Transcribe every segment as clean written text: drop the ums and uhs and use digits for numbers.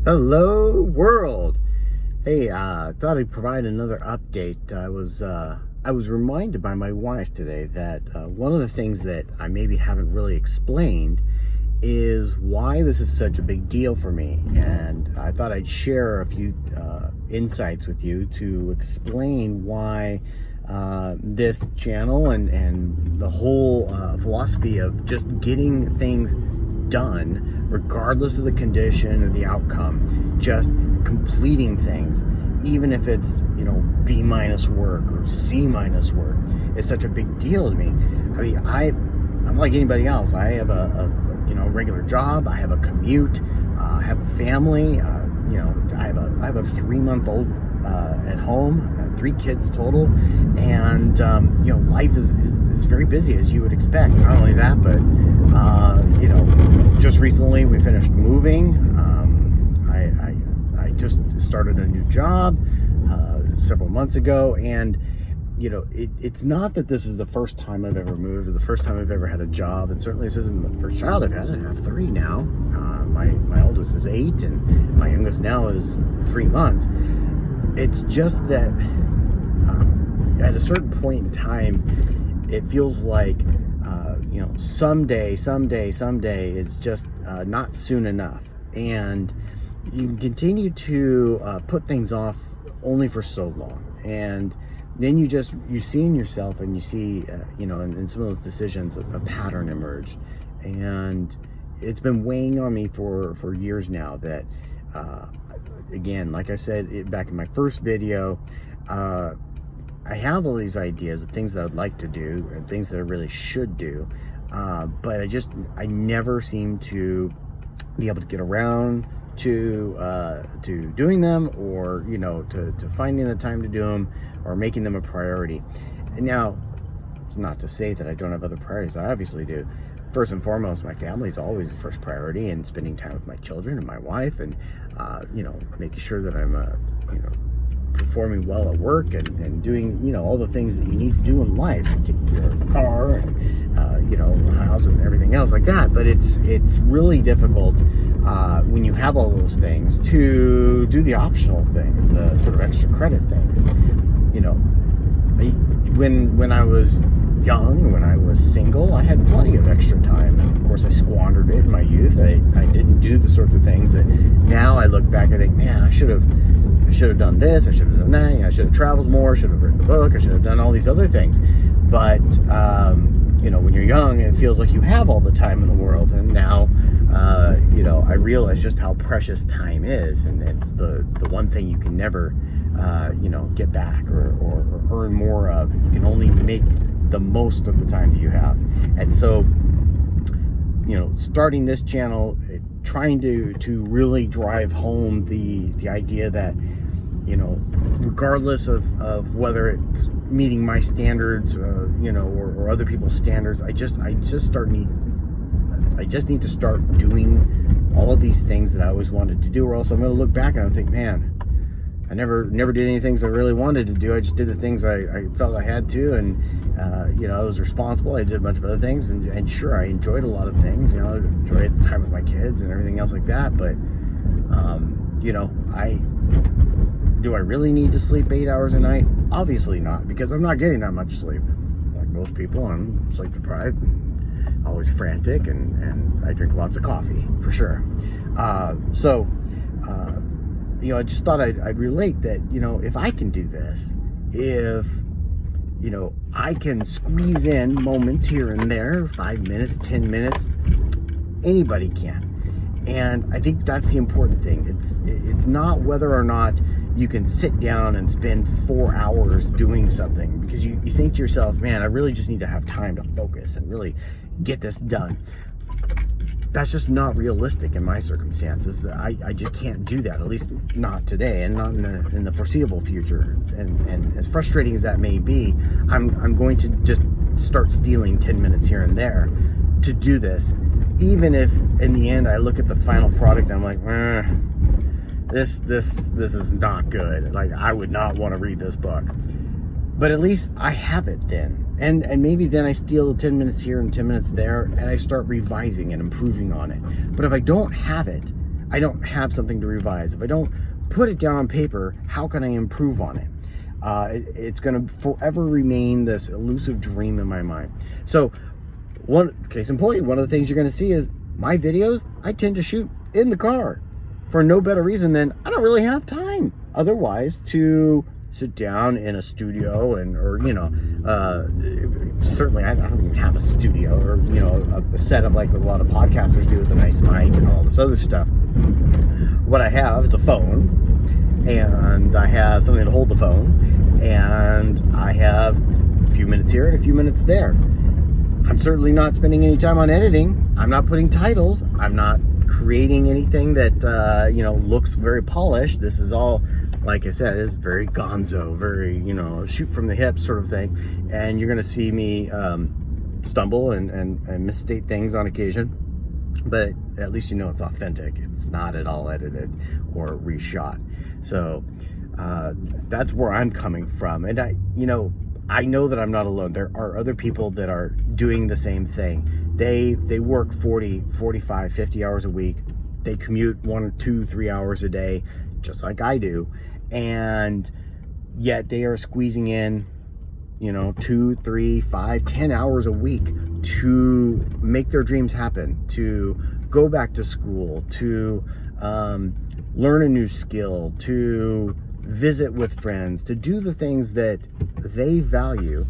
Hello world. Hey, thought I'd provide another update. I was reminded by my wife today that one of the things that I maybe haven't really explained is why this is such a big deal for me. And I thought I'd share a few insights with you to explain why this channel and the whole philosophy of just getting things done regardless of the condition or the outcome, just completing things, even if it's B- work or C- work, is such a big deal to me. I mean, I'm like anybody else. I have a regular job. I have a commute. I have a family. I have a 3-month-old at home, 3 kids total, and life is very busy, as you would expect. Not only that, but just recently we finished moving. I just started a new job several months ago, and it's not that this is the first time I've ever moved or the first time I've ever had a job, and certainly this isn't the first child I've had. I have 3 now. My oldest is 8 and my youngest now is 3 months. It's just that at a certain point in time, it feels like someday is just not soon enough, and you can continue to put things off only for so long, and then you see in yourself, and you see in some of those decisions a pattern emerge, and it's been weighing on me for years now that again, like I said back in my first video, I have all these ideas of things that I'd like to do and things that I really should do, but I never seem to be able to get around to doing them, or to finding the time to do them or making them a priority. And now, it's not to say that I don't have other priorities. I obviously do. First and foremost, my family is always the first priority, and spending time with my children and my wife, and making sure that I'm performing well at work, and doing all the things that you need to do in life, taking care of the car and house and everything else like that. But it's really difficult when you have all those things to do the optional things, the sort of extra credit things. When I was young, when I was single, I had plenty of extra time, and of course I squandered it in my youth. I didn't do the sorts of things that now I look back and think, man, I should have done this, I should have done that, I should have traveled more, I should have written a book, I should have done all these other things. But when you're young, it feels like you have all the time in the world, and now I realize just how precious time is, and it's the one thing you can never get back or earn more of. You can only make the most of the time that you have. And so starting this channel, trying to really drive home the idea that regardless of whether it's meeting my standards or other people's standards, I just need to start doing all of these things that I always wanted to do, or else I'm going to look back and I'll think, man, I never did any things I really wanted to do. I just did the things I felt I had to, and I was responsible. I did a bunch of other things, and sure, I enjoyed a lot of things. I enjoyed the time with my kids and everything else like that. But do I really need to sleep 8 hours a night? Obviously not, because I'm not getting that much sleep. Like most people, I'm sleep deprived, and always frantic, and I drink lots of coffee for sure. I just thought I'd relate that, if I can do this, if, I can squeeze in moments here and there, 5 minutes, 10 minutes, anybody can. And I think that's the important thing. It's not whether or not you can sit down and spend 4 hours doing something, because you think to yourself, man, I really just need to have time to focus and really get this done. That's just not realistic in my circumstances. I just can't do that, at least not today, and not in the foreseeable future. And as frustrating as that may be, I'm going to just start stealing 10 minutes here and there to do this, even if in the end I look at the final product and I'm like, this is not good. Like, I would not want to read this book. But at least I have it then. And maybe then I steal 10 minutes here and 10 minutes there, and I start revising and improving on it. But if I don't have it, I don't have something to revise, if I don't put it down on paper, how can I improve on it? It's going to forever remain this elusive dream in my mind. So, one case in point, one of the things you're going to see is my videos, I tend to shoot in the car for no better reason than I don't really have time otherwise to sit down in a studio or certainly I don't even have a studio or a setup like a lot of podcasters do with a nice mic and all this other stuff. What I have is a phone, and I have something to hold the phone, and I have a few minutes here and a few minutes there. I'm certainly not spending any time on editing. I'm not putting titles. I'm not creating anything that looks very polished. This is all, like I said, is very gonzo, very shoot from the hip sort of thing. And you're going to see me stumble and misstate things on occasion, but at least it's authentic. It's not at all edited or reshot. So that's where I'm coming from. And I know that I'm not alone. There are other people that are doing the same thing. They work 40, 45, 50 hours a week. They commute 1 or 2, 3 hours a day, just like I do. And yet they are squeezing in, 2, 3, 5, 10 hours a week to make their dreams happen, to go back to school, to learn a new skill, to visit with friends, to do the things that they value.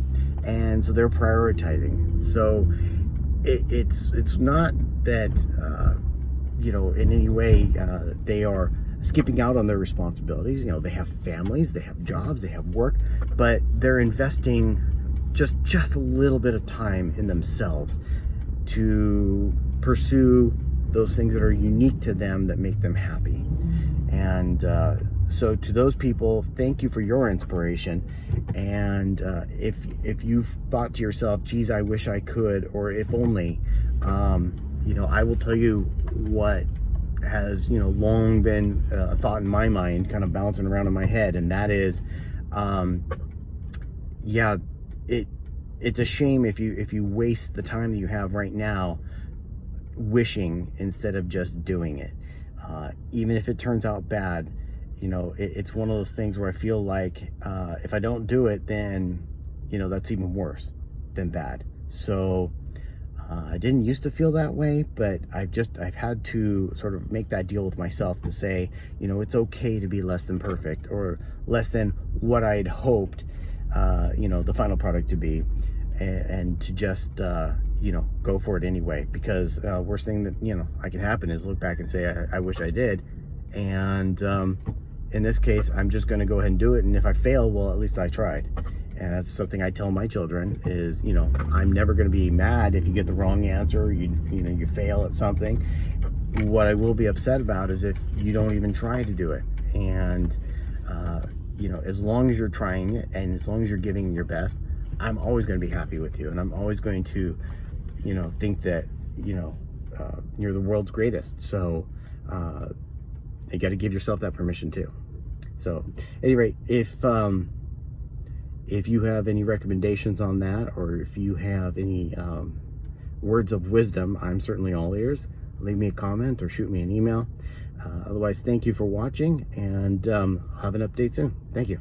And so they're prioritizing. So it's not that, in any way they are skipping out on their responsibilities. They have families, they have jobs, they have work, but they're investing just a little bit of time in themselves to pursue those things that are unique to them, that make them happy. And so to those people, thank you for your inspiration. And if you've thought to yourself, geez, I wish I could, or if only, I will tell you what has long been a thought in my mind, kind of bouncing around in my head, and that is it's a shame if you waste the time that you have right now wishing instead of just doing it, even if it turns out bad. It's one of those things where I feel like if I don't do it, then that's even worse than bad. So I didn't used to feel that way, but I've had to sort of make that deal with myself to say, it's okay to be less than perfect, or less than what I'd hoped, the final product to be, and to just, go for it anyway, because worst thing that, I can happen is look back and say, I wish I did. And in this case, I'm just going to go ahead and do it. And if I fail, well, at least I tried. And that's something I tell my children is, I'm never going to be mad if you get the wrong answer, or you fail at something. What I will be upset about is if you don't even try to do it. And, as long as you're trying it and as long as you're giving your best, I'm always going to be happy with you. And I'm always going to, think that, you're the world's greatest. So, you got to give yourself that permission too. So, at any rate, if you have any recommendations on that, or if you have any words of wisdom, I'm certainly all ears. Leave me a comment or shoot me an email. Otherwise, thank you for watching, and I'll have an update soon. Thank you.